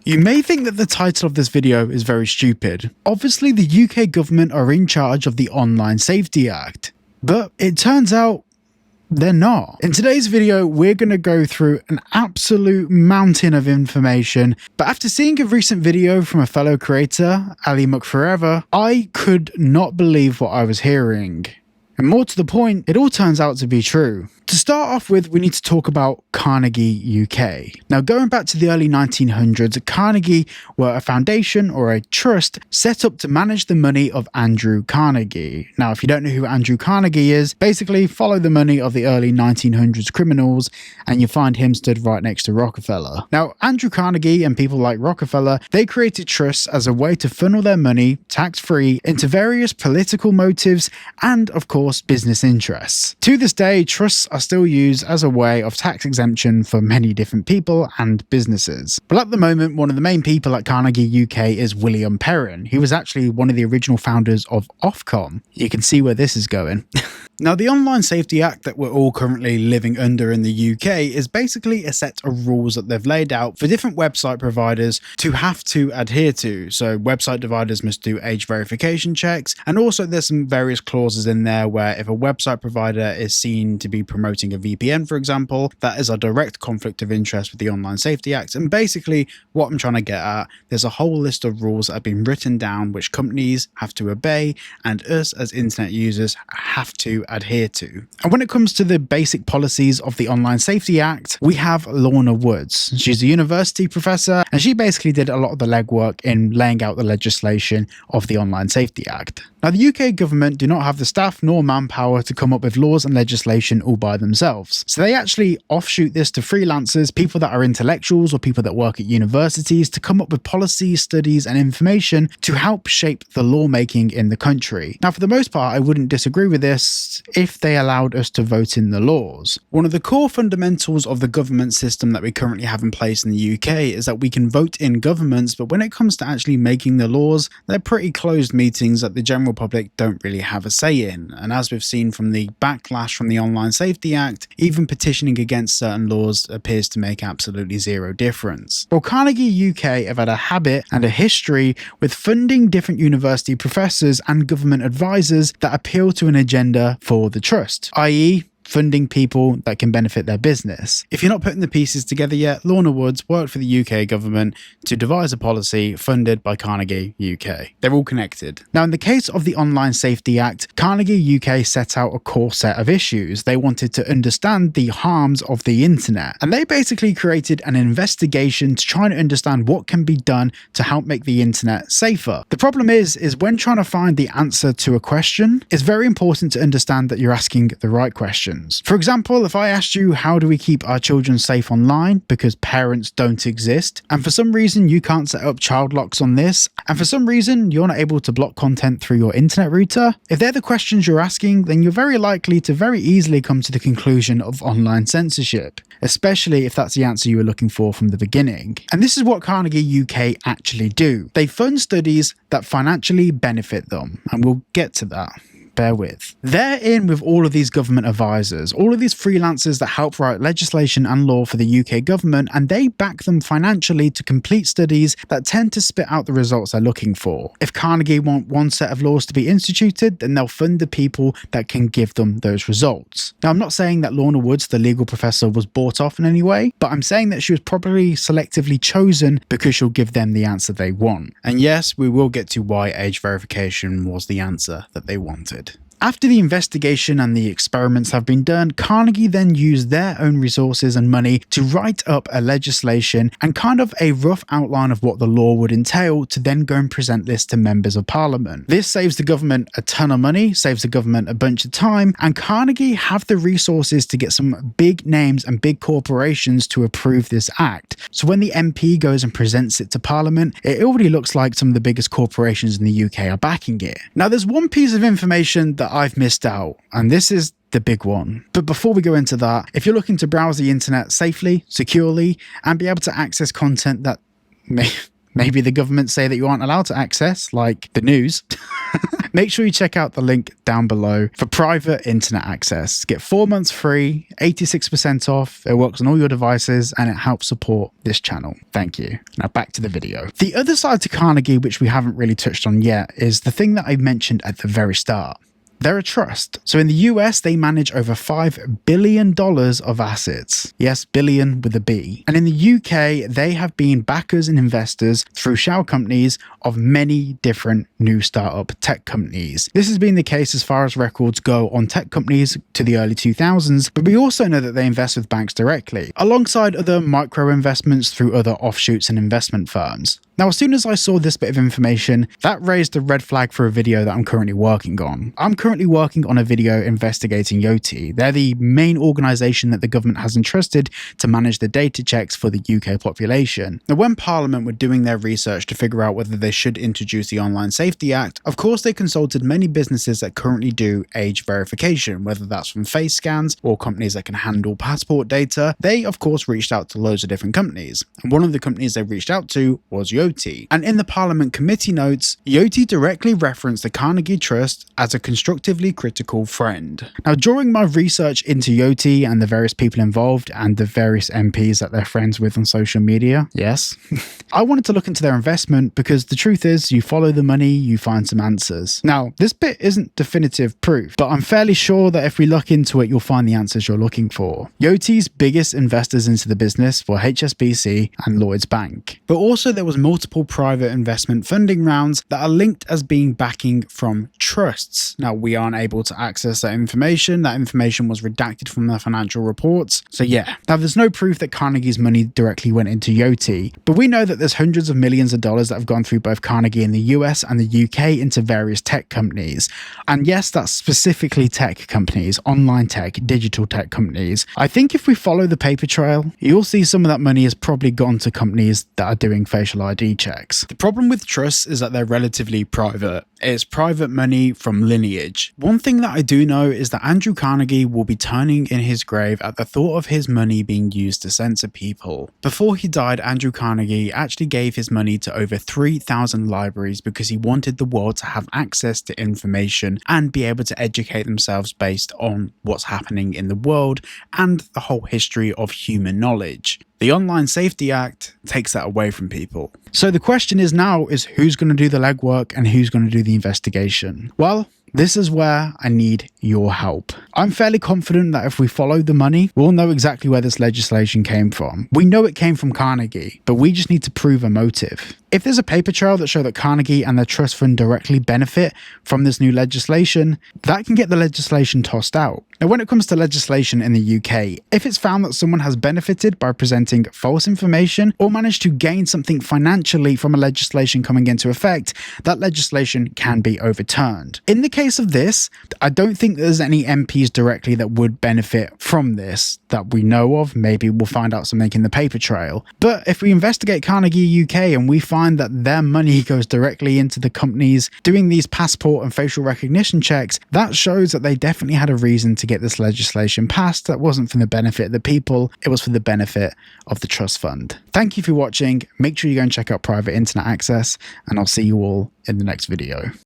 You may think that the title of this video is very stupid. Obviously, the UK government are in charge of the Online Safety Act, but it turns out they're not. In today's video, we're going to go through an absolute mountain of information, but after seeing a recent video from a fellow creator, Ali Forever, I could not believe what I was hearing. And more to the point, it all turns out to be true. To start off with, we need to talk about Carnegie UK. Now, going back to the early 1900s, Carnegie were a foundation or a trust set up to manage the money of Andrew Carnegie. Now, if you don't know who Andrew Carnegie is, basically follow the money of the early 1900s criminals and you find him stood right next to Rockefeller. Now, Andrew Carnegie and people like Rockefeller, they created trusts as a way to funnel their money tax-free into various political motives and, of course, business interests. To this day, trusts are still used as a way of tax exemption for many different people and businesses. But at the moment, one of the main people at Carnegie UK is William Perrin. He was actually one of the original founders of Ofcom. You can see where this is going. Now, the Online Safety Act that we're all currently living under in the UK is basically a set of rules that they've laid out for different website providers to have to adhere to. So website providers must do age verification checks, and also there's some various clauses in there where if a website provider is seen to be promoting a VPN, for example, that is a direct conflict of interest with the Online Safety Act. And basically what I'm trying to get at, there's a whole list of rules that have been written down which companies have to obey and us as internet users have to adhere to. And when it comes to the basic policies of the Online Safety Act, we have Lorna Woods. She's a university professor and she basically did a lot of the legwork in laying out the legislation of the Online Safety Act. Now, the UK government do not have the staff nor manpower to come up with laws and legislation all by themselves. So they actually offshoot this to freelancers, people that are intellectuals or people that work at universities, to come up with policies, studies and information to help shape the lawmaking in the country. Now, for the most part, I wouldn't disagree with this if they allowed us to vote in the laws. One of the core fundamentals of the government system that we currently have in place in the UK is that we can vote in governments, but when it comes to actually making the laws, they're pretty closed meetings that the general public don't really have a say in. And as we've seen from the backlash from the Online Safety Act, even petitioning against certain laws appears to make absolutely zero difference. Well, Carnegie UK have had a habit and a history with funding different university professors and government advisors that appeal to an agenda for the trust, i.e., funding people that can benefit their business. If you're not putting the pieces together yet, Lorna Woods worked for the UK government to devise a policy funded by Carnegie UK. They're all connected. Now, in the case of the Online Safety Act, Carnegie UK set out a core set of issues. They wanted to understand the harms of the internet, and they basically created an investigation to try and understand what can be done to help make the internet safer. The problem is when trying to find the answer to a question, it's very important to understand that you're asking the right question. For example, if I asked you, how do we keep our children safe online because parents don't exist, and for some reason you can't set up child locks on this, and for some reason you're not able to block content through your internet router, if they're the questions you're asking, then you're very likely to very easily come to the conclusion of online censorship, especially if that's the answer you were looking for from the beginning. And this is what Carnegie UK actually do. They fund studies that financially benefit them, and we'll get to that. Bear with. They're in with all of these government advisors, all of these freelancers that help write legislation and law for the UK government, and they back them financially to complete studies that tend to spit out the results they're looking for. If Carnegie want one set of laws to be instituted, then they'll fund the people that can give them those results. Now, I'm not saying that Lorna Woods, the legal professor, was bought off in any way, but I'm saying that she was probably selectively chosen because she'll give them the answer they want. And yes, we will get to why age verification was the answer that they wanted. After the investigation and the experiments have been done, Carnegie then used their own resources and money to write up a legislation and kind of a rough outline of what the law would entail to then go and present this to members of parliament. This saves the government a ton of money, saves the government a bunch of time, and Carnegie have the resources to get some big names and big corporations to approve this act. So when the MP goes and presents it to parliament, it already looks like some of the biggest corporations in the UK are backing it. Now, there's one piece of information that I've missed out, and this is the big one. But before we go into that, if you're looking to browse the internet safely, securely, and be able to access content that maybe the government say that you aren't allowed to access, like the news, Make sure you check out the link down below for private internet access. Get 4 months free, 86% off. It works on all your devices and it helps support this channel. Thank you. Now back to the video. The other side to Carnegie, which we haven't really touched on yet, is the thing that I mentioned at the very start. They're a trust. So in the US, they manage over $5 billion of assets. Yes, billion with a B. And in the UK, they have been backers and investors through shell companies of many different new startup tech companies. This has been the case as far as records go on tech companies to the early 2000s, but we also know that they invest with banks directly, alongside other micro investments through other offshoots and investment firms. Now, as soon as I saw this bit of information, that raised a red flag for a video that I'm currently working on. I'm currently working on a video investigating Yoti. They're the main organisation that the government has entrusted to manage the data checks for the UK population. Now, when Parliament were doing their research to figure out whether they should introduce the Online Safety Act, of course they consulted many businesses that currently do age verification, whether that's from face scans or companies that can handle passport data. They, of course, reached out to loads of different companies. And one of the companies they reached out to was Yoti. And in the Parliament committee notes, Yoti directly referenced the Carnegie Trust as a constructively critical friend. Now, during my research into Yoti and the various people involved and the various MPs that they're friends with on social media, yes, I wanted to look into their investment because the truth is, you follow the money, you find some answers. Now, this bit isn't definitive proof, but I'm fairly sure that if we look into it, you'll find the answers you're looking for. Yoti's biggest investors into the business were HSBC and Lloyds Bank, but also there was multiple private investment funding rounds that are linked as being backing from trusts. Now, we aren't able to access that information. That information was redacted from their financial reports. So yeah, now there's no proof that Carnegie's money directly went into Yoti, but we know that there's hundreds of millions of dollars that have gone through both Carnegie in the US and the UK into various tech companies. And yes, that's specifically tech companies, online tech, digital tech companies. I think if we follow the paper trail, you'll see some of that money has probably gone to companies that are doing facial ID checks. The problem with trusts is that they're relatively private. It's private money from lineage. One thing that I do know is that Andrew Carnegie will be turning in his grave at the thought of his money being used to censor people. Before he died, Andrew Carnegie actually gave his money to over 3,000 libraries because he wanted the world to have access to information and be able to educate themselves based on what's happening in the world and the whole history of human knowledge. The Online Safety Act takes that away from people. So the question is now is who's going to do the legwork and who's going to do the investigation? Well, this is where I need your help. I'm fairly confident that if we follow the money, we'll know exactly where this legislation came from. We know it came from Carnegie, but we just need to prove a motive. If there's a paper trail that shows that Carnegie and their trust fund directly benefit from this new legislation, that can get the legislation tossed out. Now, when it comes to legislation in the UK, if it's found that someone has benefited by presenting false information or managed to gain something financially from a legislation coming into effect, that legislation can be overturned. In the case of this, I don't think there's any MPs directly that would benefit from this that we know of. Maybe we'll find out something in the paper trail. But if we investigate Carnegie UK and we find that their money goes directly into the companies doing these passport and facial recognition checks, that shows that they definitely had a reason to get this legislation passed. That wasn't for the benefit of the people, it was for the benefit of the trust fund. Thank you for watching. Make sure you go and check out private internet access, and I'll see you all in the next video.